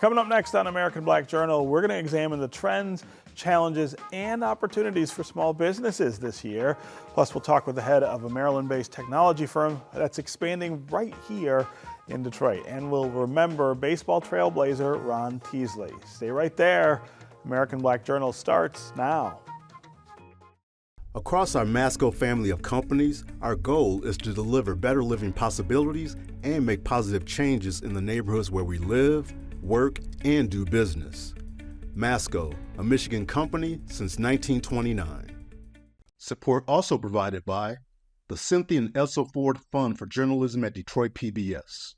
Coming up next on American Black Journal, we're going to examine the trends, challenges, and opportunities for small businesses this year. Plus, we'll talk with the head of a Maryland-based technology firm that's expanding right here in Detroit. And we'll remember baseball trailblazer Ron Teasley. Stay right there. American Black Journal starts now. Across our Masco family of companies, our goal is to deliver better living possibilities and make positive changes in the neighborhoods where we live, work, and do business. Masco, a Michigan company since 1929. Support also provided by the Cynthia and Elsa Ford Fund for Journalism at Detroit PBS.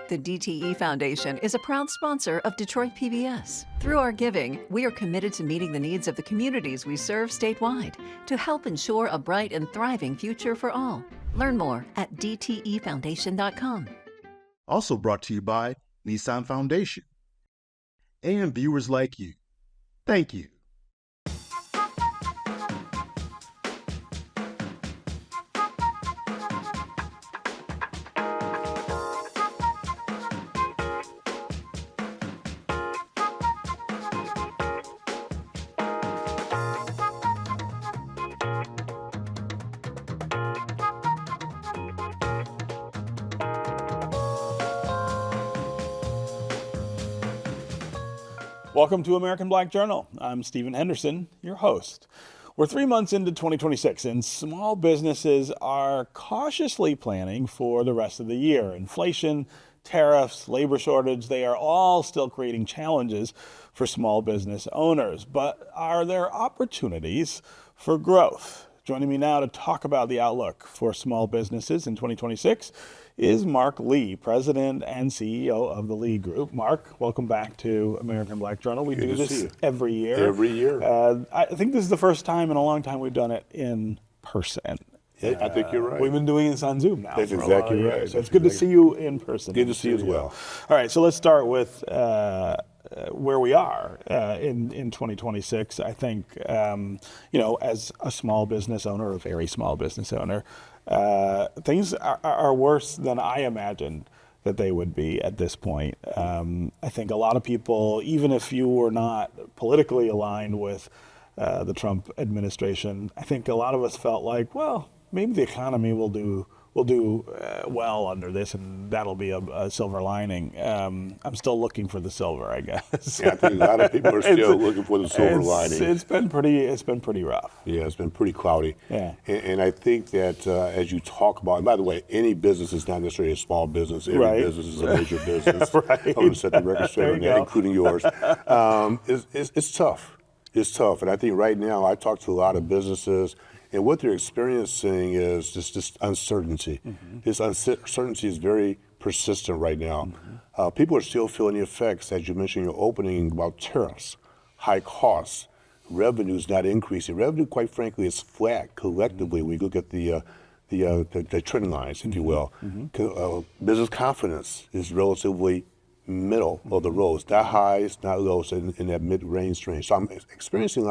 The DTE Foundation is a proud sponsor of Detroit PBS. Through our giving, we are committed to meeting the needs of the communities we serve statewide to help ensure a bright and thriving future for all. Learn more at dtefoundation.com. Also brought to you by Nissan Foundation and viewers like you. Thank you. Welcome to American Black Journal. I'm Stephen Henderson, your host. We're 3 months into 2026, and small businesses are cautiously planning for the rest of the year. Inflation, tariffs, labor shortage, they are all still creating challenges for small business owners. But are there opportunities for growth? Joining me now to talk about the outlook for small businesses in 2026 is Mark Lee, President and CEO of the Lee Group. Mark, welcome back to American Black Journal. We do this every year. Every year. I think this is the first time in a long time we've done it in person. I think you're right. We've been doing this on Zoom now. That's exactly right. So it's good to see you in person. Good to see you as well. All right, so let's start with where we are in 2026. I think, as a small business owner, a very small business owner, things are worse than I imagined that they would be at this point. I think a lot of people, even if you were not politically aligned with the Trump administration, I think a lot of us felt like, well, maybe the economy will do well under this, and that'll be a silver lining. I'm still looking for the silver, I guess. Yeah, I think a lot of people are still looking for the silver lining. It's been pretty rough. Yeah, it's been pretty cloudy. Yeah. And I think that as you talk about, and by the way, any business is not necessarily a small business. Every business is a major business. Right. I'm going to set the record straight on that, including yours. It's tough. It's tough. And I think right now, I talk to a lot of businesses, and what they're experiencing is just this uncertainty. Mm-hmm. This uncertainty is very persistent right now. Mm-hmm. People are still feeling the effects, as you mentioned in your opening, about tariffs, high costs, revenues not increasing. Revenue, quite frankly, is flat collectively when you look at the trend lines, if you will. Mm-hmm. Business confidence is relatively middle of the road. It's not high, it's not low, it's in that mid-range range. So I'm sensing a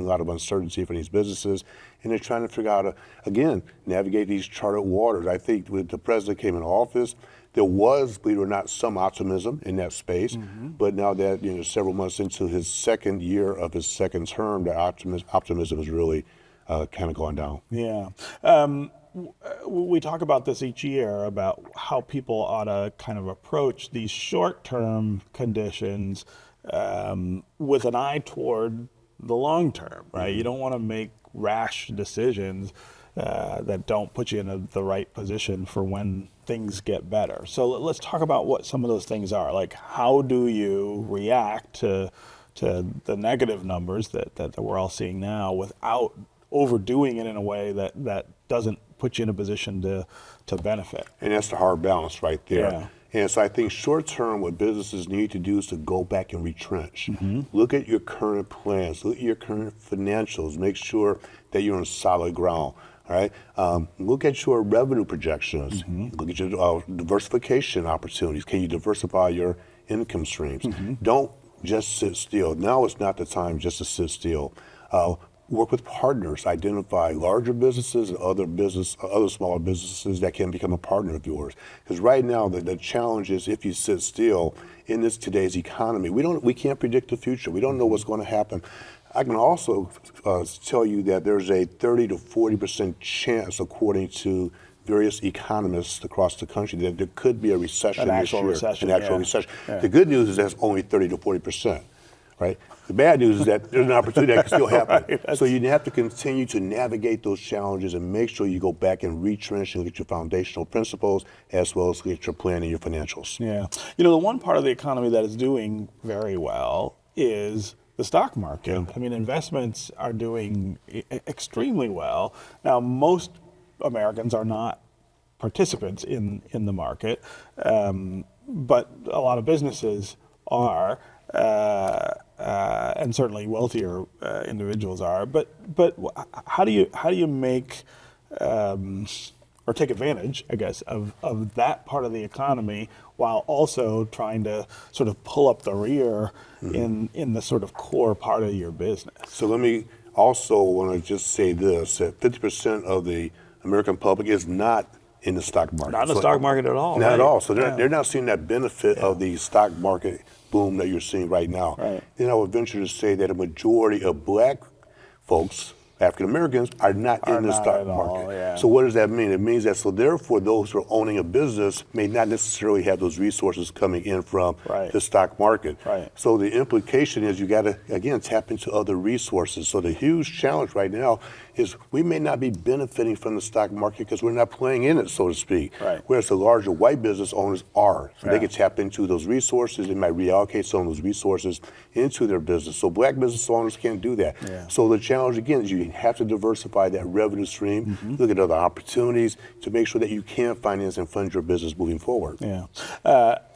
lot of uncertainty for these businesses, and they're trying to figure out, again, navigate these charted waters. I think when the president came into office, there was, believe it or not, some optimism in that space. Mm-hmm. But now that several months into his second year of his second term, the optimism is really kind of going down. Yeah. We talk about this each year about how people ought to kind of approach these short-term conditions with an eye toward the long term, right? You don't want to make rash decisions that don't put you in the right position for when things get better. So let's talk about what some of those things are. Like, how do you react to the negative numbers that we're all seeing now without overdoing it in a way that doesn't put you in a position to benefit? And that's the hard balance right there. Yeah. And so I think short term, what businesses need to do is to go back and retrench. Mm-hmm. Look at your current plans, look at your current financials, make sure that you're on solid ground. All right. Look at your revenue projections. Mm-hmm. Look at your diversification opportunities. Can you diversify your income streams? Mm-hmm. Don't just sit still. Now is not the time just to sit still. work with partners, identify larger businesses and other smaller businesses that can become a partner of yours. Because right now the challenge is if you sit still in this today's economy, we can't predict the future. We don't know what's going to happen. I can also tell you that there's a 30 to 40% chance, according to various economists across the country, that there could be a recession this year. An actual recession. Yeah. The good news is that's only 30 to 40%. Right? The bad news is that there's an opportunity that can still happen. Right. So you have to continue to navigate those challenges and make sure you go back and retrench and look at your foundational principles as well as look at your plan and your financials. Yeah. You know, the one part of the economy that is doing very well is the stock market. Yeah. I mean, investments are doing extremely well. Now, most Americans are not participants in the market, but a lot of businesses are. And certainly wealthier individuals are. But how do you make or take advantage, I guess, of that part of the economy while also trying to sort of pull up the rear in the sort of core part of your business? So let me also want to just say this: that 50% of the American public is not in the stock market. Not in the stock market at all. Not at all. So they're not seeing that benefit of the stock market boom that you're seeing right now. Right. Then I would venture to say that a majority of black folks, African Americans, are not in the stock market. Yeah. So what does that mean? It means that so therefore those who are owning a business may not necessarily have those resources coming in from the stock market. Right. So the implication is you got to, again, tap into other resources. So the huge challenge right now is we may not be benefiting from the stock market because we're not playing in it, so to speak. Right. Whereas the larger white business owners are. So they can tap into those resources. They might reallocate some of those resources into their business. So black business owners can't do that. Yeah. So the challenge, again, is you have to diversify that revenue stream, look at other opportunities to make sure that you can finance and fund your business moving forward. Yeah.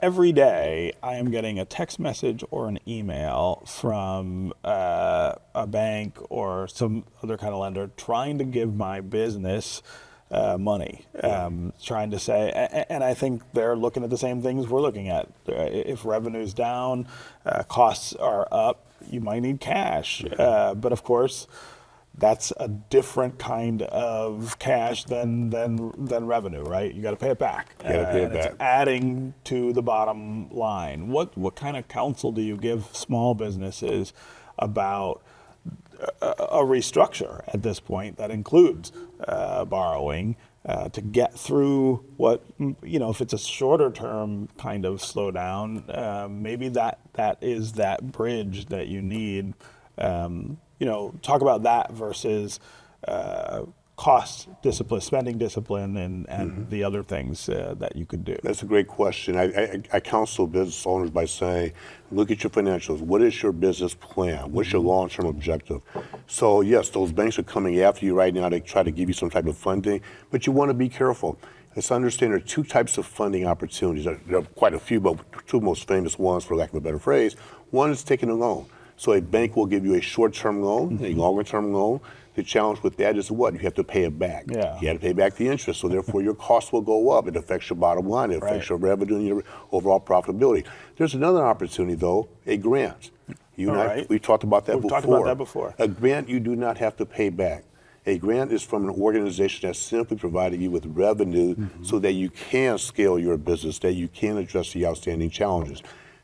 Every day I am getting a text message or an email from a bank or some other kind of lender trying to give my business money, trying to say, and I think they're looking at the same things we're looking at. If revenue's down, costs are up, you might need cash. But of course, that's a different kind of cash than revenue, right? You got to pay it back. You got to pay it back. It's adding to the bottom line. What kind of counsel do you give small businesses about a restructure at this point that includes borrowing to get through what, if it's a shorter term kind of slowdown, maybe that is that bridge that you need. Talk about that versus cost discipline, spending discipline, and the other things that you could do. That's a great question. I counsel business owners by saying, look at your financials. What is your business plan? What's your long-term objective? So yes, those banks are coming after you right now to try to give you some type of funding, but you want to be careful. Let's understand there are two types of funding opportunities. There are quite a few, but two most famous ones, for lack of a better phrase. One is taking a loan. So a bank will give you a short-term loan, a longer-term loan. The challenge with that is what? You have to pay it back. Yeah. You have to pay back the interest, so therefore your costs will go up. It affects your bottom line. It affects your revenue and your overall profitability. There's another opportunity, though, a grant. We talked about that before. We've talked about that before. A grant you do not have to pay back. A grant is from an organization that's simply providing you with revenue so that you can scale your business, that you can address the outstanding challenges.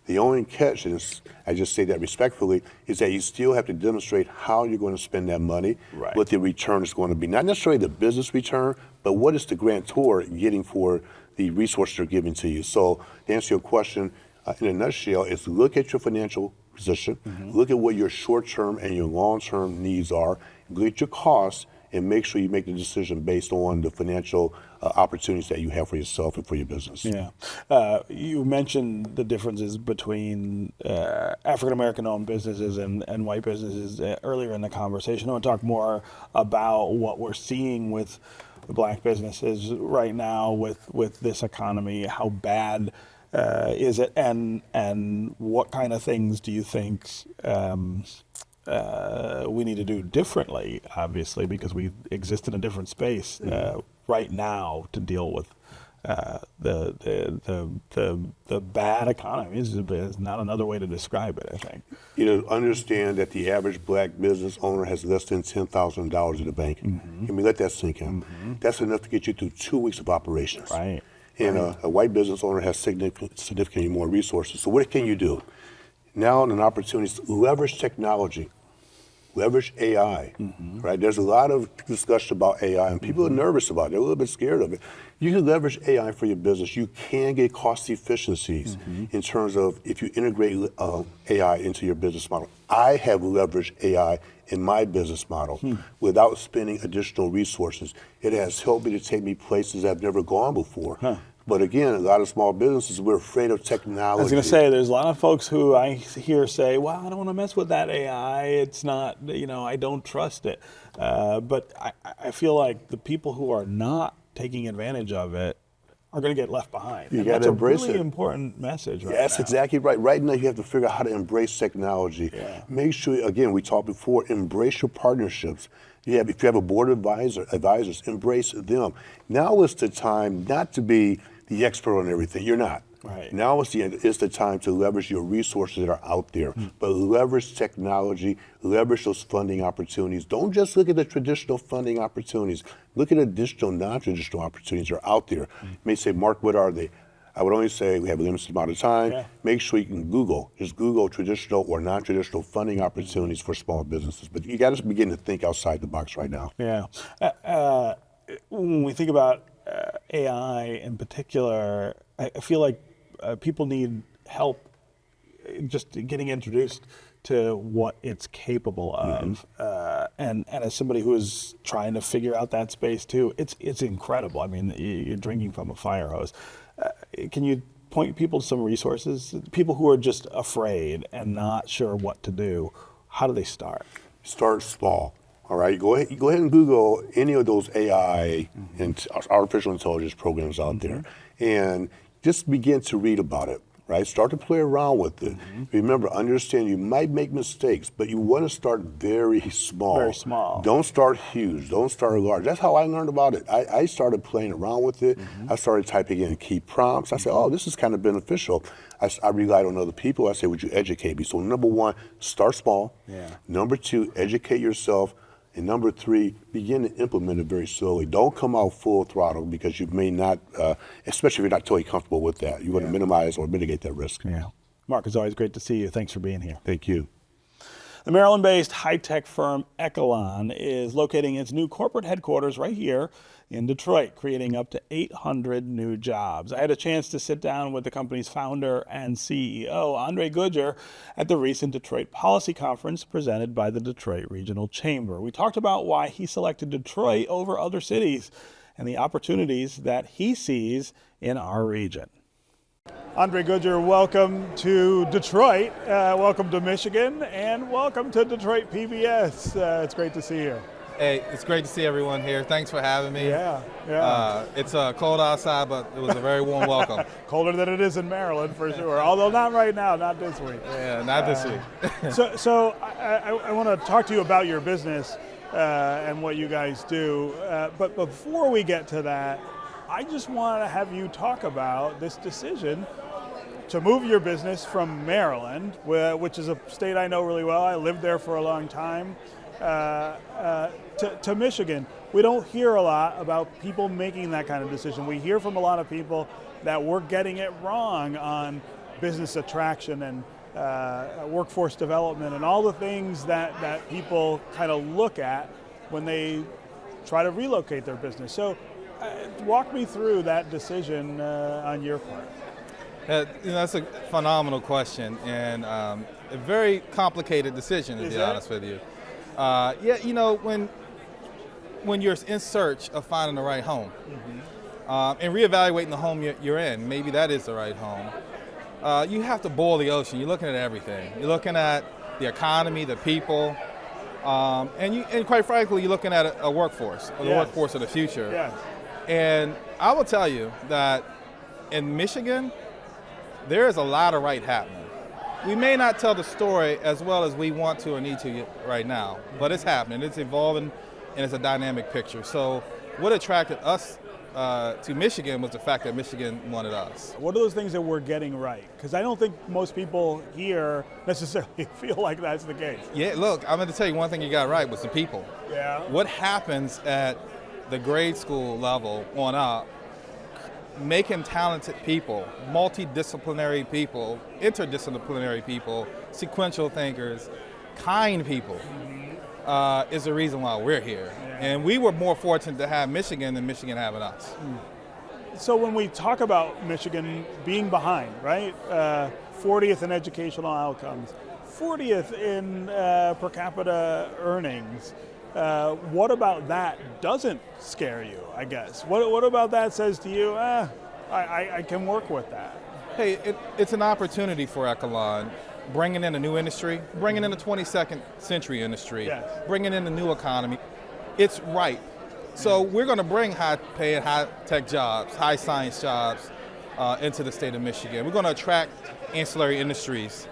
The only catch, and I just say that respectfully, is that you still have to demonstrate how you're going to spend that money, what the return is going to be. Not necessarily the business return, but what is the grantor getting for the resources they're giving to you. So to answer your question, in a nutshell, is look at your financial position, look at what your short-term and your long-term needs are, look at your costs, and make sure you make the decision based on the financial opportunities that you have for yourself and for your business. Yeah. You mentioned the differences between African-American owned businesses and white businesses earlier in the conversation. I want to talk more about what we're seeing with the black businesses right now with this economy. How bad is it, and what kind of things do you think we need to do differently, obviously, because we exist in a different space right now to deal with the bad economy is not another way to describe it, I think. You know, understand that the average black business owner has less than $10,000 in the bank. I mean, let that sink in. That's enough to get you through 2 weeks of operations. Right. And a white business owner has significantly more resources. So what can you do? Now an opportunity is to leverage technology, leverage AI, right? There's a lot of discussion about AI, and people are nervous about it. They're a little bit scared of it. You can leverage AI for your business. You can get cost efficiencies in terms of if you integrate AI into your business model. I have leveraged AI in my business model without spending additional resources. It has helped me to take me places I've never gone before. But again, a lot of small businesses, we're afraid of technology. I was going to say, there's a lot of folks who I hear say, well, I don't want to mess with that AI. It's not, I don't trust it. But I feel like the people who are not taking advantage of it are going to get left behind. You got to embrace it. That's a really important message right now. That's exactly right. Right now, you have to figure out how to embrace technology. Make sure, again, we talked before, embrace your partnerships. If you have a board of advisors, embrace them. Now is the time not to be the expert on everything. You're not. Right. Now is the time to leverage your resources that are out there, but leverage technology, leverage those funding opportunities. Don't just look at the traditional funding opportunities. Look at additional non-traditional opportunities that are out there. You may say, Mark, what are they? I would only say we have a limited amount of time. Make sure you can just Google traditional or non-traditional funding opportunities for small businesses. But you got to begin to think outside the box right now. Yeah. When we think about AI in particular, I feel like people need help just getting introduced to what it's capable of. And as somebody who is trying to figure out that space too, it's incredible. I mean, you're drinking from a fire hose. Can you point people to some resources? People who are just afraid and not sure what to do, how do they start? Start small. All right, go ahead and Google any of those AI and artificial intelligence programs out there, and just begin to read about it. Right, start to play around with it. Remember, understand you might make mistakes, but you want to start very small. Very small. Don't start huge. Don't start large. That's how I learned about it. I started playing around with it. I started typing in key prompts. I said, oh, this is kind of beneficial. I relied on other people. I said, would you educate me? So number one, start small. Number two, educate yourself. And number three, begin to implement it very slowly. Don't come out full throttle because you may not, especially if you're not totally comfortable with that. You want to minimize or mitigate that risk. Mark, it's always great to see you. Thanks for being here. Thank you. The Maryland-based high-tech firm Eccalon is locating its new corporate headquarters right here in Detroit, creating up to 800 new jobs. I had a chance to sit down with the company's founder and CEO, Andre Goodger, at the recent Detroit Policy Conference presented by the Detroit Regional Chamber. We talked about why he selected Detroit over other cities and the opportunities that he sees in our region. Andre Goodger, welcome to Detroit, welcome to Michigan, and welcome to Detroit PBS. It's great to see you. Hey, it's great to see everyone here. Thanks for having me. It's cold outside, but it was a very warm welcome. Colder than it is in Maryland, for sure. Although not right now, not this week. Yeah, not this week. So I want to talk to you about your business and what you guys do. But before we get to that, I just want to have you talk about this decision to move your business from Maryland, which is a state I know really well. I lived there for a long time, to Michigan. We don't hear a lot about people making that kind of decision. We hear from a lot of people that we're getting it wrong on business attraction and workforce development and all the things that people kind of look at when they try to relocate their business. So walk me through that decision on your part. That's a phenomenal question and a very complicated decision, to be honest with you. When you're in search of finding the right home and reevaluating the home you're in, maybe that is the right home, you have to boil the ocean. You're looking at everything. You're looking at the economy, the people, and quite frankly, you're looking at a workforce, the workforce of the future. And I will tell you that in Michigan, there is a lot of right happening. We may not tell the story as well as we want to or need to right now, but it's happening, it's evolving, and it's a dynamic picture. So what attracted us to Michigan was the fact that Michigan wanted us. What are those things that we're getting right? Because I don't think most people here necessarily feel like that's the case. Yeah, look, I'm going to tell you one thing you got right was the people. Yeah. What happens at the grade school level on up, making talented people, multidisciplinary people, interdisciplinary people, sequential thinkers, kind people, is the reason why we're here. Yeah. And we were more fortunate to have Michigan than Michigan having us. So when we talk about Michigan being behind, right, 40th in educational outcomes, 40th in per capita earnings, what about that doesn't scare you, I guess? What about that says to you, I can work with that? Hey, it's an opportunity for Eccalon, bringing in a new industry, bringing in a 22nd century industry, yes, bringing in a new economy. It's right. So we're going to bring high-paying, high-tech jobs, high-science jobs into the state of Michigan. We're going to attract ancillary industries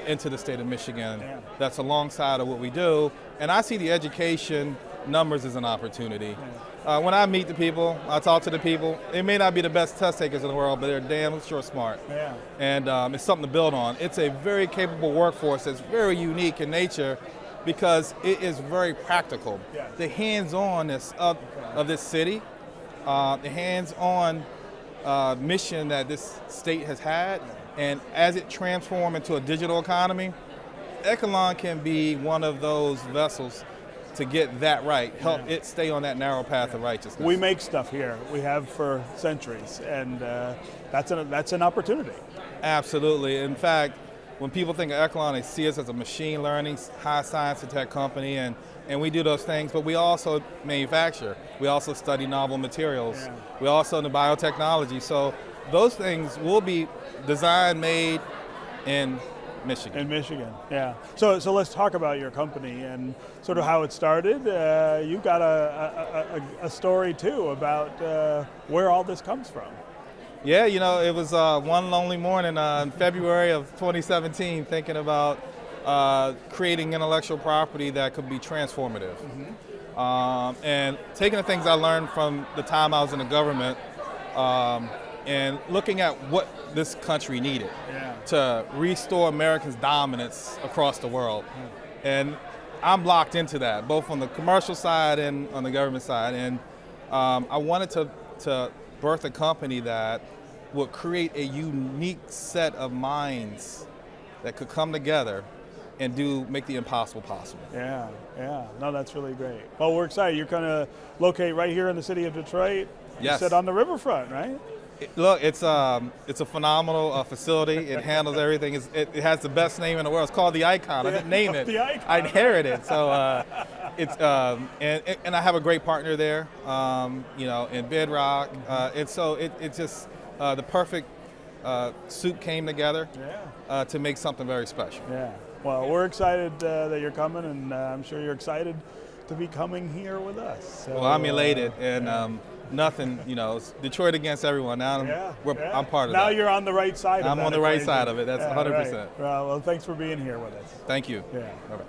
into the state of Michigan. Yeah. That's alongside of what we do. And I see the education numbers as an opportunity. When I meet the people, I talk to the people, they may not be the best test takers in the world, but they're damn sure smart. Yeah. And it's something to build on. It's a very capable workforce that's very unique in nature because it is very practical. Yes. The hands-onness of this city, the hands-on mission that this state has had, and as it transforms into a digital economy, Eccalon can be one of those vessels to get that right, help it stay on that narrow path of righteousness. We make stuff here. We have for centuries, and that's an opportunity. Absolutely. In fact, when people think of Eccalon, they see us as a machine learning, high science and tech company, and we do those things, but we also manufacture. We also study novel materials. Yeah. We also do biotechnology. So those things will be designed, made in Michigan. In Michigan, yeah. So let's talk about your company and sort of how it started. You've got a story too about where all this comes from. Yeah, you know, it was one lonely morning in February of 2017 thinking about creating intellectual property that could be transformative. And taking the things I learned from the time I was in the government and looking at what this country needed to restore Americans' dominance across the world. And I'm locked into that, both on the commercial side and on the government side. And I wanted to birth a company that would create a unique set of minds that could come together and make the impossible possible. Yeah. No, that's really great. Well, we're excited. You're going to locate right here in the city of Detroit. Yes. You sit on the riverfront, right? Look, it's a phenomenal facility. It handles everything. It has the best name in the world. It's called the Icon. I didn't name it. The Icon. I inherited it. So it's and I have a great partner there. In Bedrock. And so it's just the perfect soup came together to make something very special. Yeah. Well, we're excited that you're coming, and I'm sure you're excited to be coming here with us. So, well, I'm elated, and nothing, it's Detroit against everyone. Now I'm part of that. Now you're on the right side of that. I'm on the right side of it. That's 100%. Right. Well, thanks for being here with us. Thank you. Yeah. Bye-bye.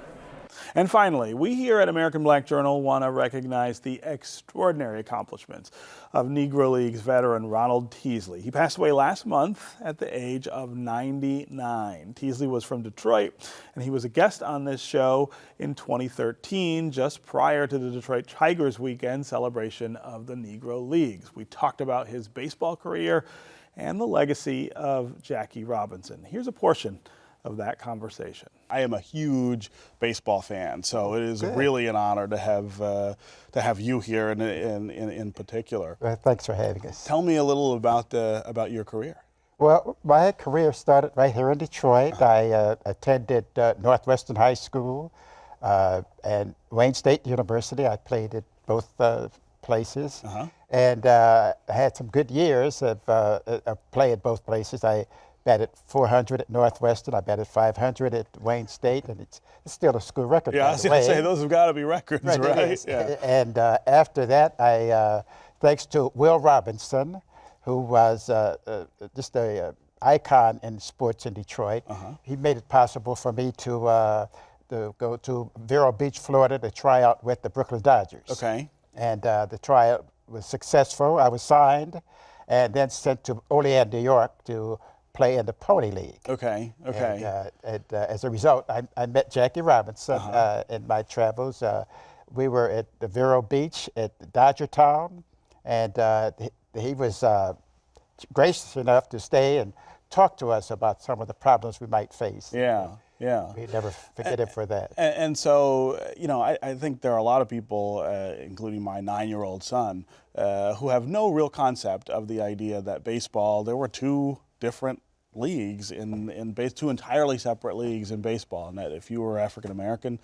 And finally, we here at American Black Journal want to recognize the extraordinary accomplishments of Negro Leagues veteran Ron Teasley. He passed away last month at the age of 99. Teasley was from Detroit, and he was a guest on this show in 2013, just prior to the Detroit Tigers weekend celebration of the Negro Leagues. We talked about his baseball career and the legacy of Jackie Robinson. Here's a portion of that conversation. I am a huge baseball fan, so it is really an honor to have you here in particular. Well, thanks for having us. Tell me a little about your career. Well, my career started right here in Detroit. I attended Northwestern High School and Wayne State University. I played at both places, and I had some good years of play at both places. I batted 400 at Northwestern. I batted 500 at Wayne State, and it's still a school record. Yeah, I was going to say, those have got to be records, right? Yeah. And after that, I, thanks to Will Robinson, who was just an icon in sports in Detroit, he made it possible for me to go to Vero Beach, Florida, to try out with the Brooklyn Dodgers. Okay. And the tryout was successful. I was signed and then sent to Olean, New York to play in the Pony League. Okay. And as a result, I met Jackie Robinson in my travels. We were at the Vero Beach at Dodgertown, and he was gracious enough to stay and talk to us about some of the problems we might face. Yeah. We never forget him for that. And so, I think there are a lot of people, including my 9-year-old son, who have no real concept of the idea that baseball, there were two different leagues two entirely separate leagues in baseball, and that if you were African American,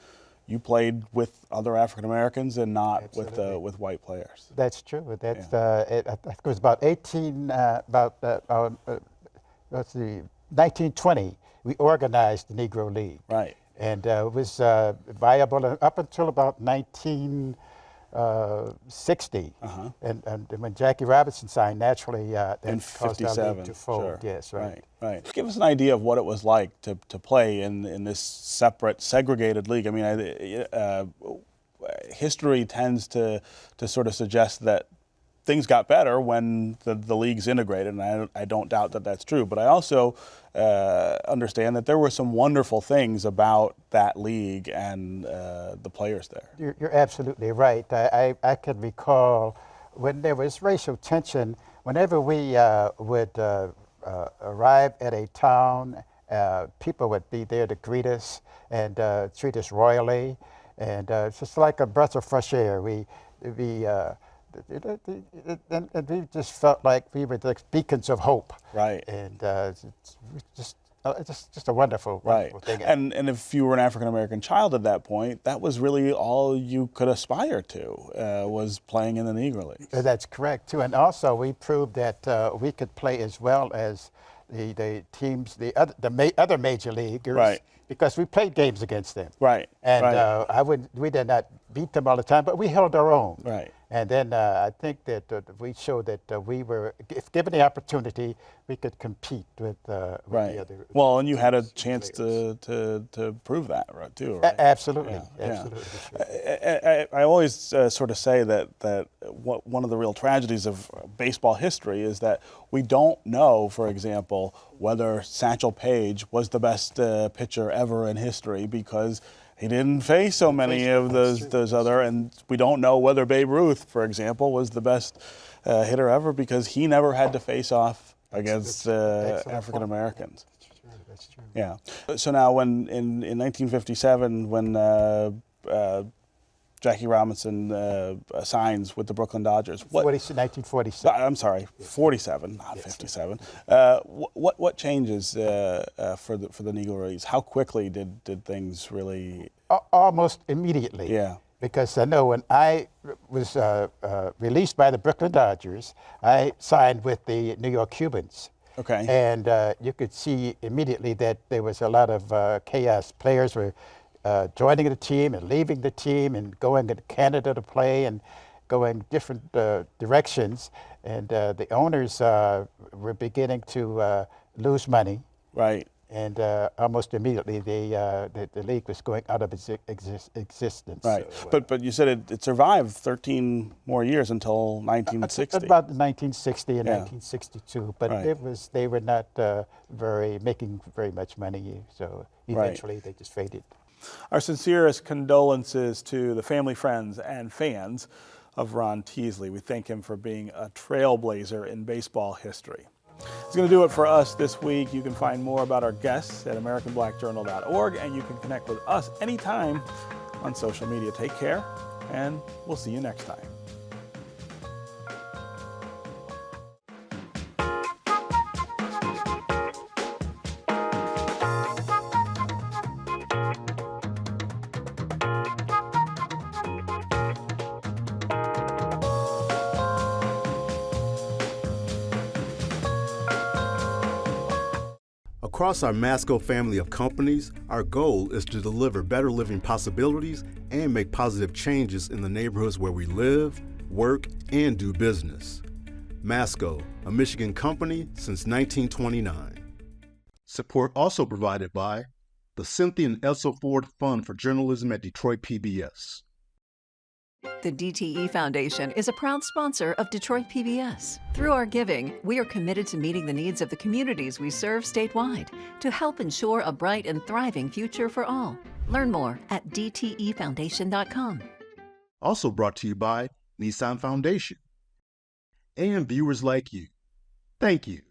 you played with other African Americans and not with white players. That's true. That's I think it was about 1920. We organized the Negro League. Right. And it was viable up until about 1960. And when Jackie Robinson signed, naturally, that in caused our 57, league to fold. sure. Yes, right. Give us an idea of what it was like to play in this separate, segregated league. I mean, history tends to sort of suggest that things got better when the leagues integrated, and I don't doubt that that's true. But I also understand that there were some wonderful things about that league and the players there. You're absolutely right. I can recall when there was racial tension, whenever we would arrive at a town, people would be there to greet us and treat us royally, and it's just like a breath of fresh air. And we just felt like we were the beacons of hope. Right. And it's just a wonderful thing. And if you were an African American child at that point, that was really all you could aspire to, was playing in the Negro Leagues. That's correct too. And also we proved that we could play as well as the teams, the other major leaguers. Right. Because we played games against them. Right. And we did not beat them all the time, but we held our own. Right. And then I think that we showed that we were, if given the opportunity, we could compete with the other. Well, and you had a chance to prove that, right, too, right? Absolutely. Yeah. Absolutely. Sure. I always sort of say that one of the real tragedies of baseball history is that we don't know, for example, whether Satchel Paige was the best pitcher ever in history because he didn't face so many of those other, and we don't know whether Babe Ruth, for example, was the best hitter ever because he never had to face off against African Americans. That's true. Yeah. So now, when in 1957, when Jackie Robinson signs with the Brooklyn Dodgers, 1947. I'm sorry, 47, not 57. What changes for the Negro Leagues? How quickly did things really? Almost immediately. Yeah. Because I know when I was released by the Brooklyn Dodgers, I signed with the New York Cubans. Okay. And you could see immediately that there was a lot of chaos. Players were joining the team and leaving the team and going to Canada to play and going different directions. And the owners were beginning to lose money. Right. And almost immediately the league was going out of existence. Right. So, but you said it survived 13 more years until 1960. About 1960 and Yeah. 1962, but Right. they were not making very much money. So eventually they just faded. Our sincerest condolences to the family, friends, and fans of Ron Teasley. We thank him for being a trailblazer in baseball history. It's going to do it for us this week. You can find more about our guests at AmericanBlackJournal.org, and you can connect with us anytime on social media. Take care, and we'll see you next time. Across our Masco family of companies, our goal is to deliver better living possibilities and make positive changes in the neighborhoods where we live, work, and do business. Masco, a Michigan company since 1929. Support also provided by the Cynthia and Elsa Ford Fund for Journalism at Detroit PBS. The DTE Foundation is a proud sponsor of Detroit PBS. Through our giving, we are committed to meeting the needs of the communities we serve statewide to help ensure a bright and thriving future for all. Learn more at dtefoundation.com. Also brought to you by Nissan Foundation and viewers like you. Thank you.